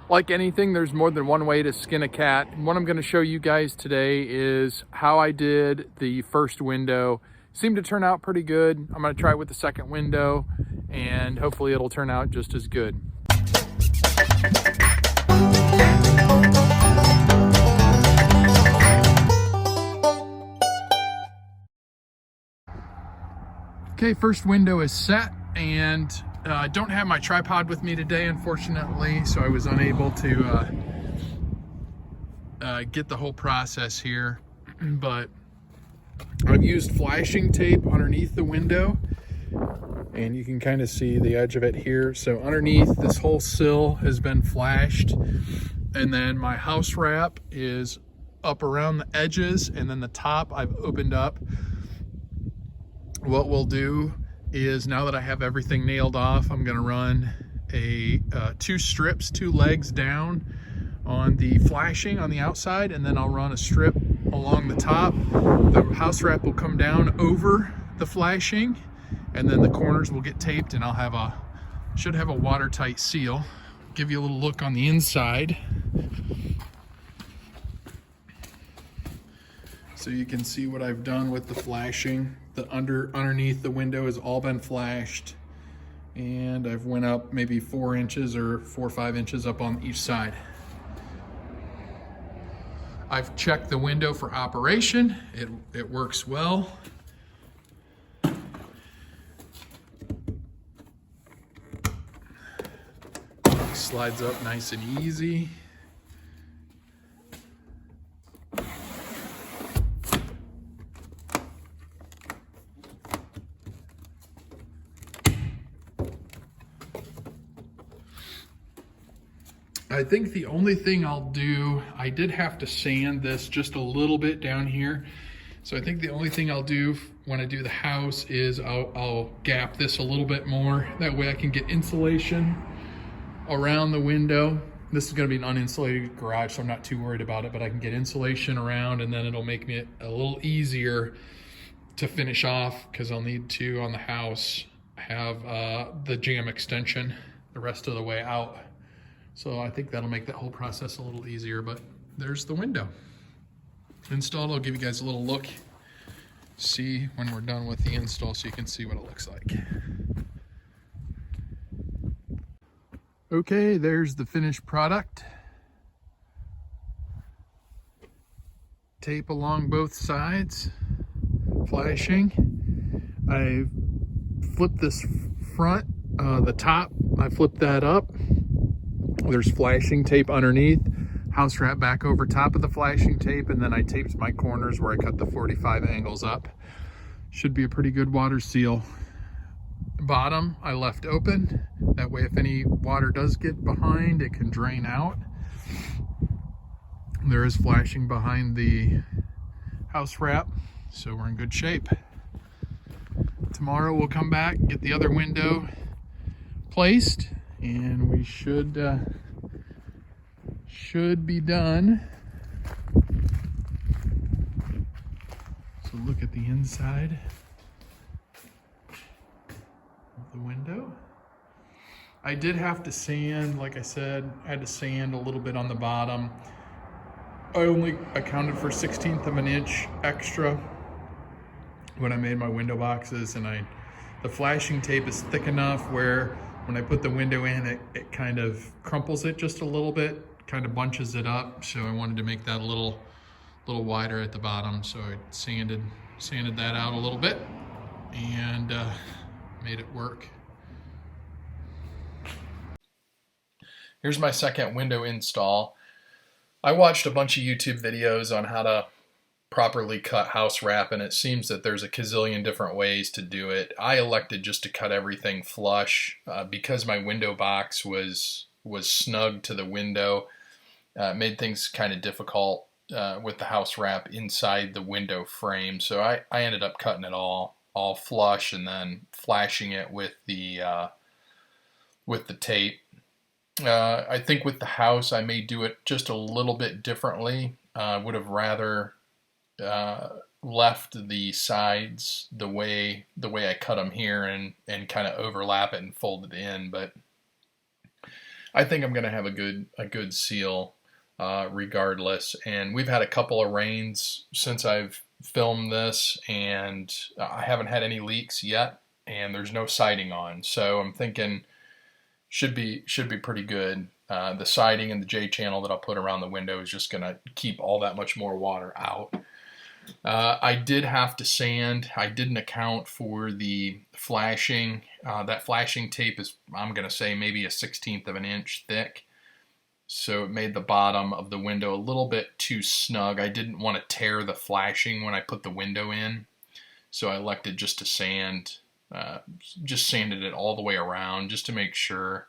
Like anything, there's more than one way to skin a cat. What I'm going to show you guys today is how I did the first window. Seemed to turn out pretty good. I'm going to try it with the second window, and hopefully it'll turn out just as good. Okay, first window is set, and I don't have my tripod with me today, unfortunately, so I was unable to get the whole process here. But I've used flashing tape underneath the window, and you can kind of see the edge of it here. So underneath, this whole sill has been flashed, and then my house wrap is up around the edges, and then the top I've opened up. What we'll do is, now that I have everything nailed off, I'm gonna run two strips, two legs down on the flashing on the outside, and then I'll run a strip along the top. The house wrap will come down over the flashing, and then the corners will get taped, and should have a watertight seal. Give you a little look on the inside. So you can see what I've done with the flashing. The underneath the window has all been flashed, and I've went up maybe 4 inches or 4 or 5 inches up on each side. I've checked the window for operation. It works well. Slides up nice and easy. I think the only thing I'll do, I did have to sand this just a little bit down here. So I think the only thing I'll do when I do the house is I'll gap this a little bit more. That way I can get insulation around the window. This is gonna be an uninsulated garage, so I'm not too worried about it, but I can get insulation around, and then it'll make me a little easier to finish off, because I'll need to, on the house, have the jam extension the rest of the way out. So I think that'll make that whole process a little easier. But there's the window installed. I'll give you guys a little look, see when we're done with the install, so you can see what it looks like. Okay, there's the finished product. Tape along both sides, flashing. I flipped this front, the top, I flipped that up. There's flashing tape underneath, house wrap back over top of the flashing tape, and then I taped my corners where I cut the 45 angles up. Should be a pretty good water seal. Bottom I left open, that way if any water does get behind, it can drain out. There is flashing behind the house wrap, so we're in good shape. Tomorrow we'll come back, get the other window placed, and we should be done. So look at the inside of the window. I did have to sand, like I said, I had to sand a little bit on the bottom. I only accounted for 1/16 of an inch extra when I made my window boxes, and the flashing tape is thick enough where when I put the window in, it kind of crumples it just a little bit, kind of bunches it up. So I wanted to make that a little wider at the bottom. So I sanded that out a little bit, and made it work. Here's my second window install. I watched a bunch of YouTube videos on how to properly cut house wrap, and it seems that there's a gazillion different ways to do it. I elected just to cut everything flush because my window box was snug to the window. It made things kind of difficult with the house wrap inside the window frame, so I ended up cutting it all flush and then flashing it with the tape. I think with the house I may do it just a little bit differently. I would have rather left the sides the way I cut them here and kind of overlap it and fold it in, but I think I'm gonna have a good seal regardless. And we've had a couple of rains since I've filmed this, and I haven't had any leaks yet, and there's no siding on. So I'm thinking should be pretty good. The siding and the J channel that I'll put around the window is just gonna keep all that much more water out. I did have to sand. I didn't account for the flashing. That flashing tape is, I'm going to say, maybe a 1/16 of an inch thick. So it made the bottom of the window a little bit too snug. I didn't want to tear the flashing when I put the window in. So I elected just to just sanded it all the way around just to make sure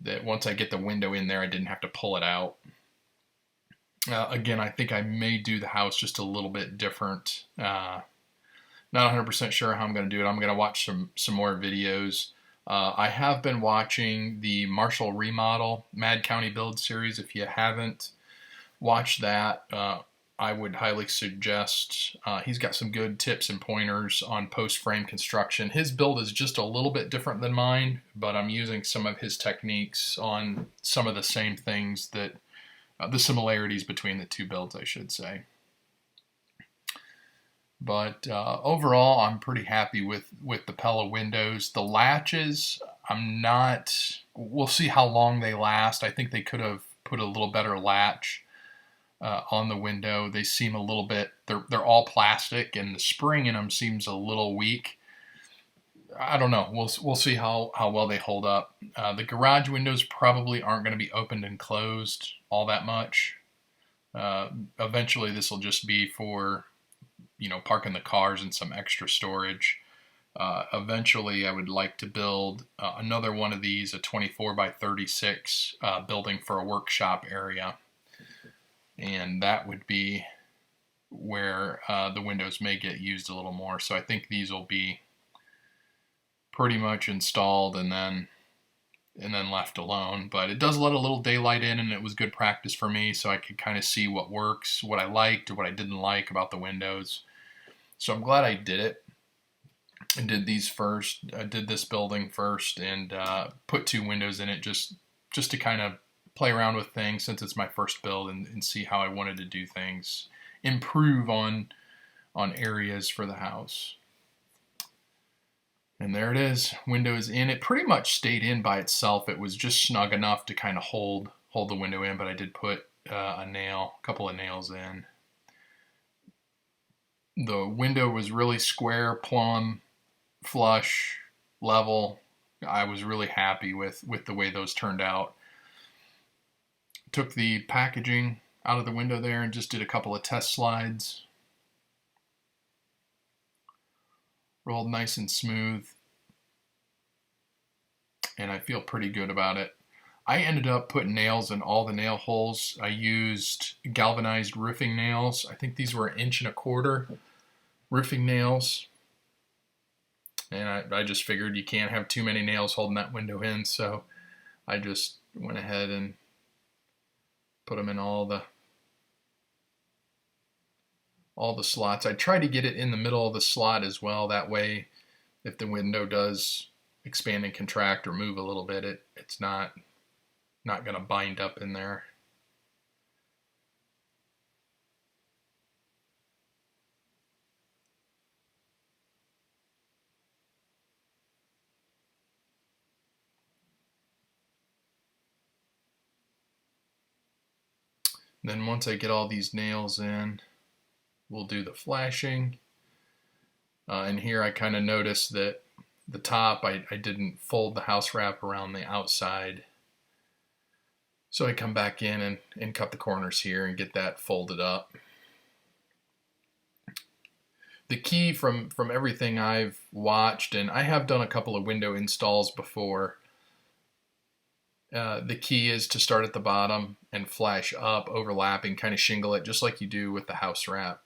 that once I get the window in there, I didn't have to pull it out. Again, I think I may do the house just a little bit different. Not 100% sure how I'm going to do it. I'm going to watch some more videos. I have been watching the Marshall Remodel Mad County Build series. If you haven't watched that, I would highly suggest. He's got some good tips and pointers on post-frame construction. His build is just a little bit different than mine, but I'm using some of his techniques on some of the same things that the similarities between the two builds, I should say. But overall, I'm pretty happy with the Pella windows. The latches, I'm not. We'll see how long they last. I think they could have put a little better latch on the window. They seem a little bit. They're all plastic, and the spring in them seems a little weak. I don't know. We'll see how well they hold up. The garage windows probably aren't going to be opened and closed all that much. Eventually, this will just be for, parking the cars and some extra storage. Eventually, I would like to build another one of these, a 24 by 36 building for a workshop area. And that would be where the windows may get used a little more. So I think these will be pretty much installed and then left alone. But it does let a little daylight in, and it was good practice for me, so I could kind of see what works, what I liked or what I didn't like about the windows. So I'm glad I did it. I did these first. I did this building first and put 2 windows in it just to kind of play around with things since it's my first build and see how I wanted to do things, improve on areas for the house. And there it is, windows in. It pretty much stayed in by itself. It was just snug enough to kind of hold the window in, but I did put a couple of nails in. The window was really square, plumb, flush, level. I was really happy with the way those turned out. Took the packaging out of the window there and just did a couple of test slides. Rolled nice and smooth, and I feel pretty good about it. I ended up putting nails in all the nail holes. I used galvanized roofing nails. I think these were 1.25 inch roofing nails, and I just figured you can't have too many nails holding that window in, so I just went ahead and put them in all the slots. I try to get it in the middle of the slot as well. That way, if the window does expand and contract or move a little bit, it's not going to bind up in there. Then once I get all these nails in, we'll do the flashing. And here I kind of noticed that the top, I didn't fold the house wrap around the outside. So I come back in and cut the corners here and get that folded up. The key from everything I've watched, and I have done a couple of window installs before, the key is to start at the bottom and flash up, overlapping, kind of shingle it just like you do with the house wrap.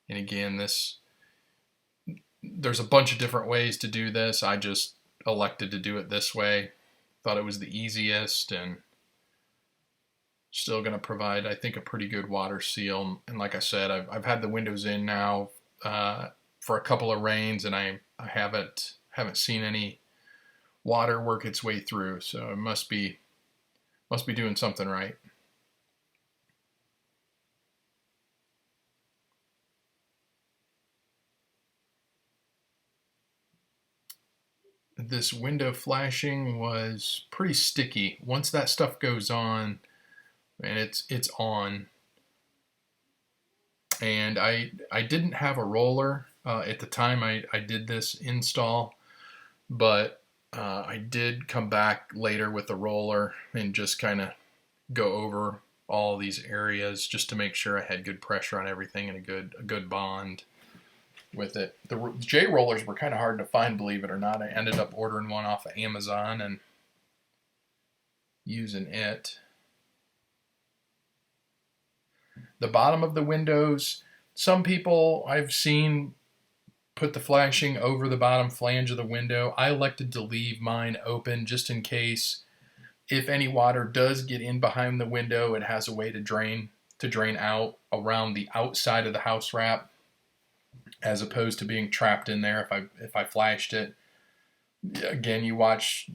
And again, there's a bunch of different ways to do this. I just elected to do it this way. Thought it was the easiest and still going to provide, I think, a pretty good water seal. And like I said, I've had the windows in now for a couple of rains, and I haven't seen any water work its way through. So it must be doing something right. This window flashing was pretty sticky. Once that stuff goes on, and it's on. And I didn't have a roller at the time I did this install, but I did come back later with the roller and just kind of go over all these areas just to make sure I had good pressure on everything and a good bond with it. The J rollers were kind of hard to find, believe it or not. I ended up ordering one off of Amazon and using it. The bottom of the windows, some people I've seen put the flashing over the bottom flange of the window. I elected to leave mine open just in case if any water does get in behind the window, it has a way to drain out around the outside of the house wrap, as opposed to being trapped in there if I flashed it. Again, you watch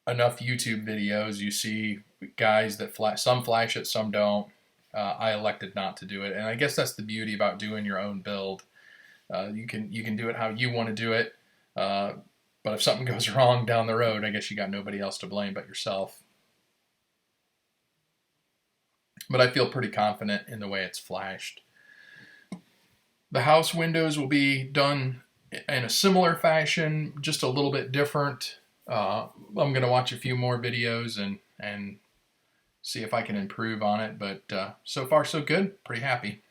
enough YouTube videos, you see guys that some flash it, some don't. I elected not to do it, and I guess that's the beauty about doing your own build. You can do it how you want to do it, but if something goes wrong down the road, I guess you got nobody else to blame but yourself. But I feel pretty confident in the way it's flashed. The house windows will be done in a similar fashion, just a little bit different. I'm going to watch a few more videos and see if I can improve on it, but so far so good. Pretty happy.